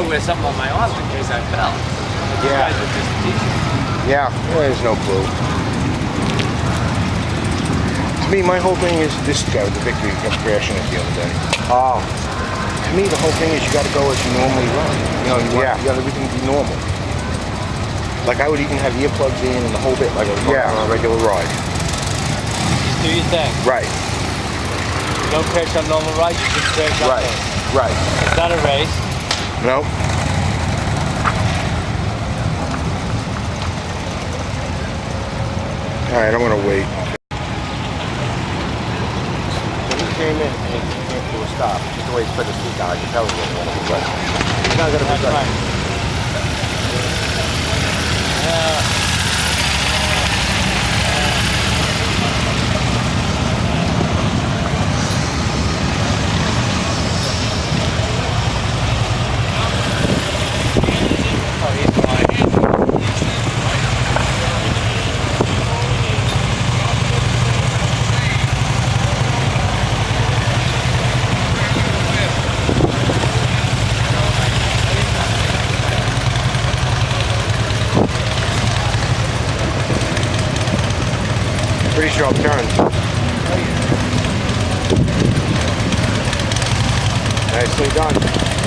to wear something on my arms in case I fell. But you guys are just teaching. Yeah, there's no clue. To me, my whole thing is this guy with the victory kept crashing it the other day. Oh. To me, the whole thing is you got to go as you normally run. You know, you got everything to be normal. Like I would even have earplugs in and the whole bit, like I was going on a regular ride. Just do your thing. Right. You don't crash on normal rides, you just crash on those. Right. It's not a race. No. All right, I'm gonna wait. When he came in and he came to a stop, just the way he put his feet down, I could tell he wasn't going to be good. He's not going to be good. Right. Oh, he's fine. Pretty sharp turns. Nicely done.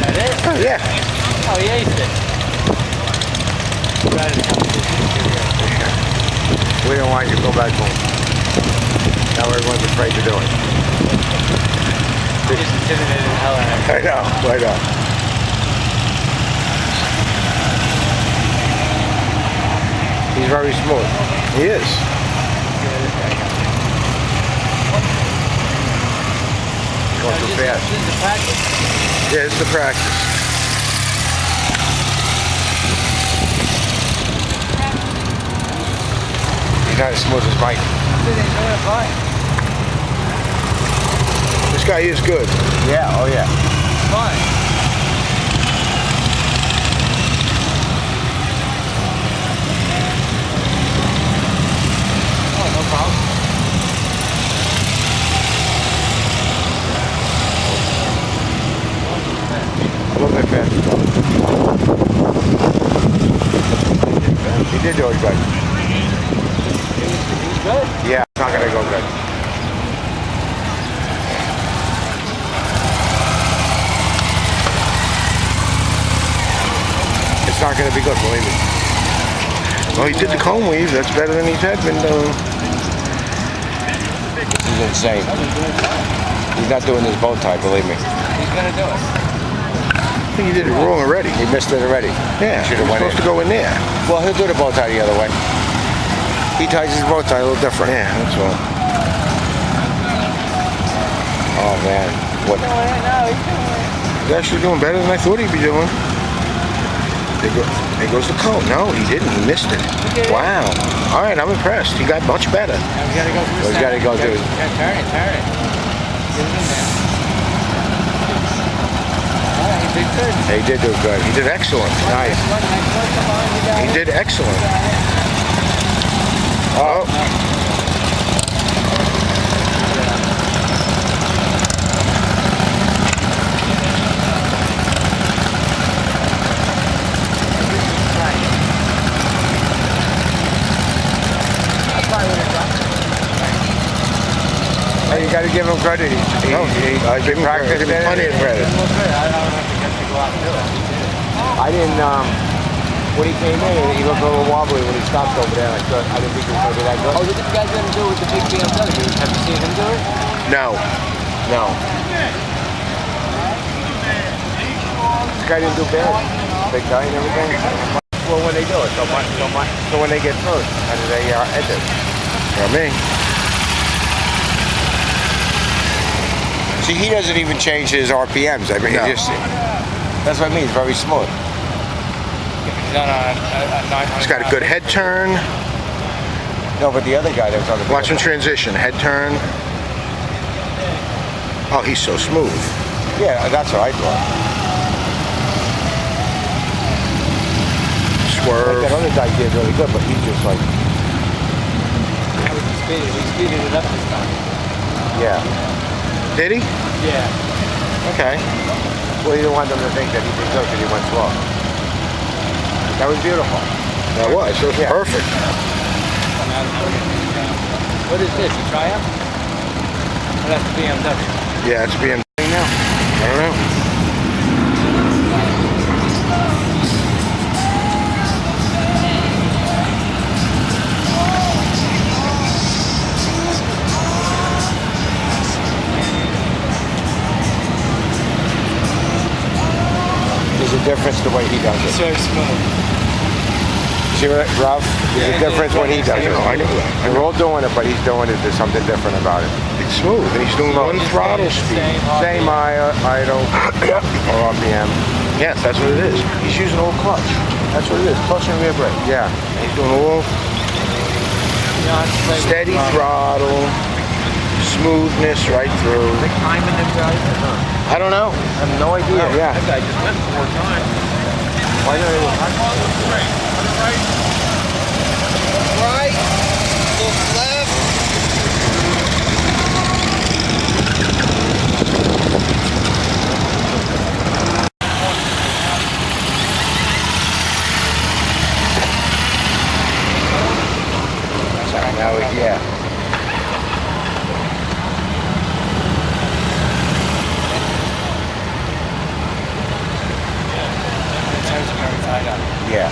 That is? Oh, yeah. Oh, he aced it. We don't want you to go back home. Now everyone's afraid to do it. He just intimidated the hell out of him. I know. He's very smooth. He is. Going too fast. This is the practice. Yeah, it's the practice. He's not as smooth as Mike. This guy is good. Yeah, oh yeah. Fine. Oh, no problem. A little bit fast. He did do it good. He's good. Yeah, it's not going to go good. It's not going to be good, believe me. Well, he did the cone weave. That's better than he's had been doing. This is insane. He's not doing his bow tie, believe me. He's gonna do it. I think he did it wrong already. He missed it already. Yeah, Should he have was went supposed to go in there. Well, he'll do the bow tie the other way. He ties his bow tie a little different. Yeah, that's all. Oh man, what? No, he's doing it. He's actually doing better than I thought he'd be doing. There goes the cone. No, he didn't. He missed it. Wow. All right, I'm impressed. He got much better. Now we gotta go through We gotta go through. Yeah, turn it. Get it in there. All right, he did good. He did do good. He did excellent. Nice. Next one, come on, you got He it. did excellent. You got it. Oh, Hey, you got to give him credit. He I give him practiced plenty of credit. Well, good. I don't have to get to go out and do it. He did it. I didn't. When he came in, he looked a little wobbly when he stopped over there. I didn't think he was going to be that good. Oh, what did you guys gonna do with the big BMW? Have you seen him do it? No. No. This guy didn't do bad. Big guy and everything. Well, when they do it, so when they get first, how do they enter? Not me. See, he doesn't even change his RPMs. I mean, No. he just. That's what I mean. He's very smooth. He's on a 900. He's got a good head turn. No, but the other guy that was on the. Watch him transition. Head turn. Oh, he's so smooth. Yeah, that's what I thought. Swerve. Like that other guy did really good, but he's just like. How was he speeding? We speeded it up this time. Yeah. Did he? Yeah. Okay. Well, he didn't want them to think that he did good because he went slow. That was beautiful. That was. It was perfect. What is this? A Triumph? Well, that's a BMW. Yeah, it's being now. I don't know. There's a difference the way he does It's it. very smooth. See what, Ralph? There's a difference when he does it. I know that. And we're all doing it, but he's doing it. There's something different about it. It's smooth, and he's doing one throttle speed. Same idle or RPM. Yes, that's what it is. He's using all clutch. That's what it is. Clutch and rear brake. Yeah. He's doing all steady throttle, smoothness right through. Is it climbing them guys or not? I don't know. I have no idea. Yeah. That guy just went 4 times. Why not? Right, look left. Sorry, now yeah. Yeah.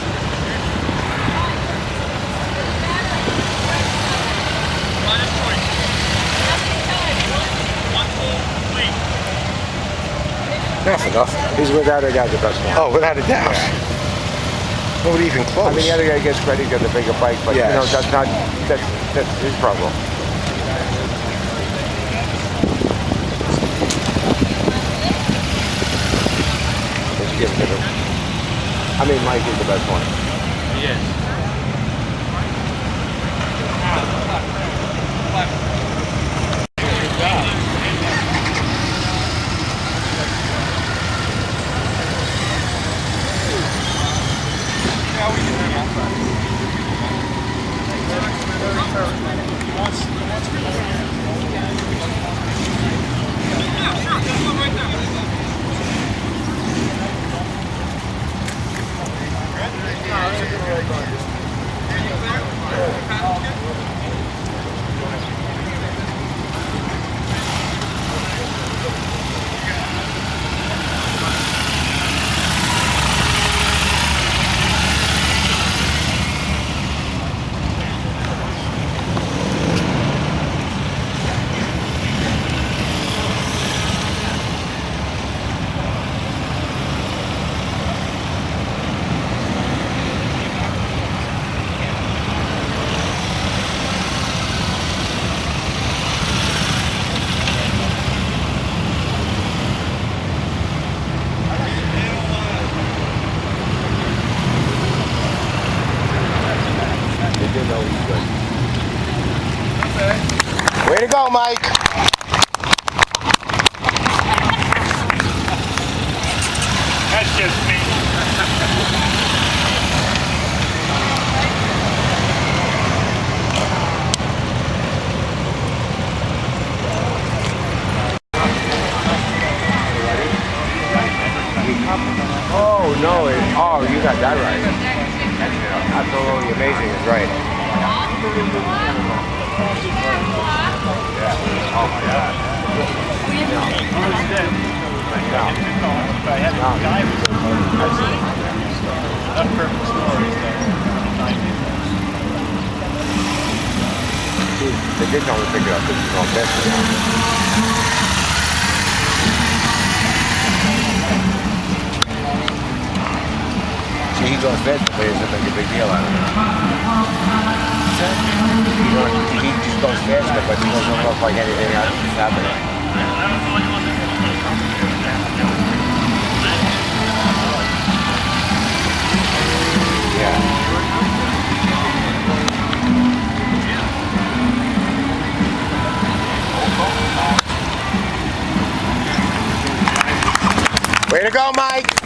Not for nothing. He's without a doubt the best one. Oh, without a doubt. Nobody even close. I mean, the other guy gets credit, he's got the bigger bike, but you know, that's his problem. Let's give it to him. I mean, Mike is the best one. He is. Way to go, Mike. That's just me. Oh, no. Oh, you got that right. That's absolutely amazing. It's right. Oh, my God. They did tell me to pick it up. This is all best. See, he goes fast, but he doesn't make a big deal out of it. He just goes faster, but he doesn't look like anything else is happening. Yeah. Way to go, Mike!